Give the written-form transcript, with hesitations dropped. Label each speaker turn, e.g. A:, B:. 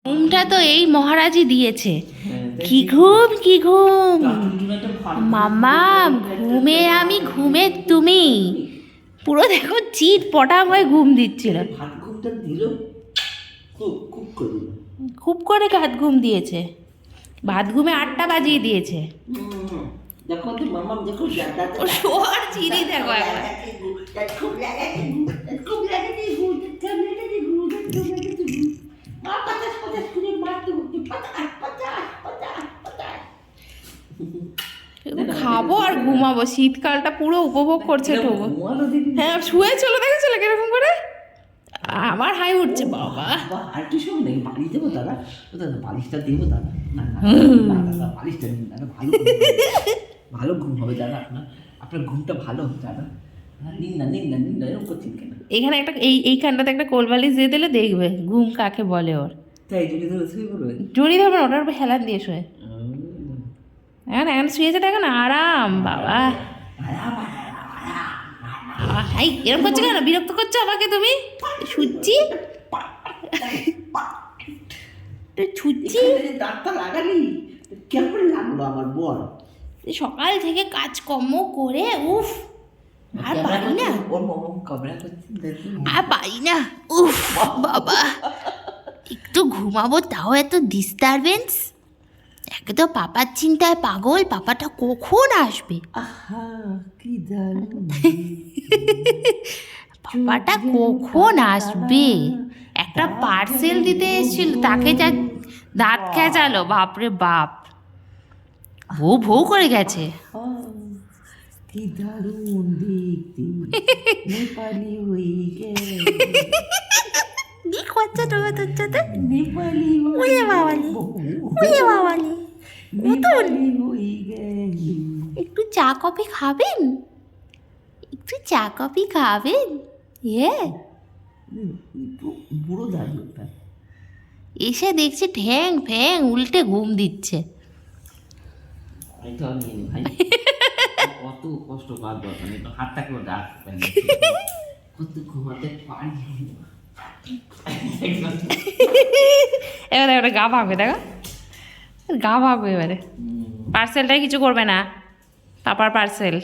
A: ঘুমটা তো এই মহারাজই দিয়েছে। কি ঘুম কি ঘুম মামা, ঘুমে আমি ঘুমে তুমি, পুরো দেখো চিট পটাং হয়ে ঘুম দিচ্ছিল। খুব করে ভাত ঘুম দিয়েছে, ভাত ঘুমে 8টা বাজিয়ে দিয়েছে। শোয়ার চিরি দেখো খাবো আর ঘুমাবো, শীতকালটা পুরো উপভোগ করছে ঠোবো। হ্যাঁ শুয়ে চলো, দেখেছিল কিরকম করে আমার হাই উঠছে। বাবা
B: আর কি সময় নাকি বাড়ি দেবো দাদা, দাদা বালিশটা দেবো দাদা, না দাদা বালিশটা দিন দাদা, ভালো ঘুম হবে দাদা, আপনার ঘুমটা ভালো হবে দাদা, নিন না নিন না নিন না, এরকম করছেন কেন?
A: এখানে একটা এইখানটাতে একটা কোল বালিশ দিয়ে দিলে দেখবে ঘুম কাকে বলে ওর।
B: তাই জড়ি ধরে শুয়ে পড়বে?
A: জড়ি ধরবে না, ওটার উপর হেলান দিয়ে শোয়। এখন শুয়েছে দেখো না, আরাম। বাবা হাই এরকম করছো কেন, বিরক্ত করছো আমাকে তুমি? শুচ্ছি ছুচ্ছি,
B: ডাক্তার লাগালি কেমন লাগলো আমার বল?
A: সকাল থেকে কাজকর্ম করে উফ আর পারি না, আর পারি না, উফ বাবা একটু ঘুমাবো তাও এত ডিস্টারবেন্স। একে তো পাপার চিন্তায় পাগল, পাপাটা কখন আসবে,
B: কি দারুণ
A: পাপাটা কখন আসবে। একটা পার্সেল দিতে এসেছিল, তাকে যা দাঁত খেঁচালো, বাপরে বাপ, ভৌ ভৌ করে গেছে।
B: কি দারুণ দেখতে, নেপালি হয়ে গেছে,
A: কি করছে তুমি তোর সাথে?
B: নেপালি
A: ওরে বাবালি, ওরে বাবালি,
B: নেপালি হয়ে গেল।
A: একটু চা কফি খাবেন, একটু চা কফি খাবেন?
B: বুড়ো দাদু
A: এসে দেখছি ঠ্যাং ফ্যাং উল্টে ঘুম দিচ্ছে।
B: কত কষ্ট পাওয়ার দরকার নেই, হাতটা কেউ ডাক কত ঘুমাতে পারি।
A: এবারে এবারে গা ভাগবে, দেখো গা ভাগবে এবারে। পার্সেলটাই কিছু করবে না, পাপার পার্সেল।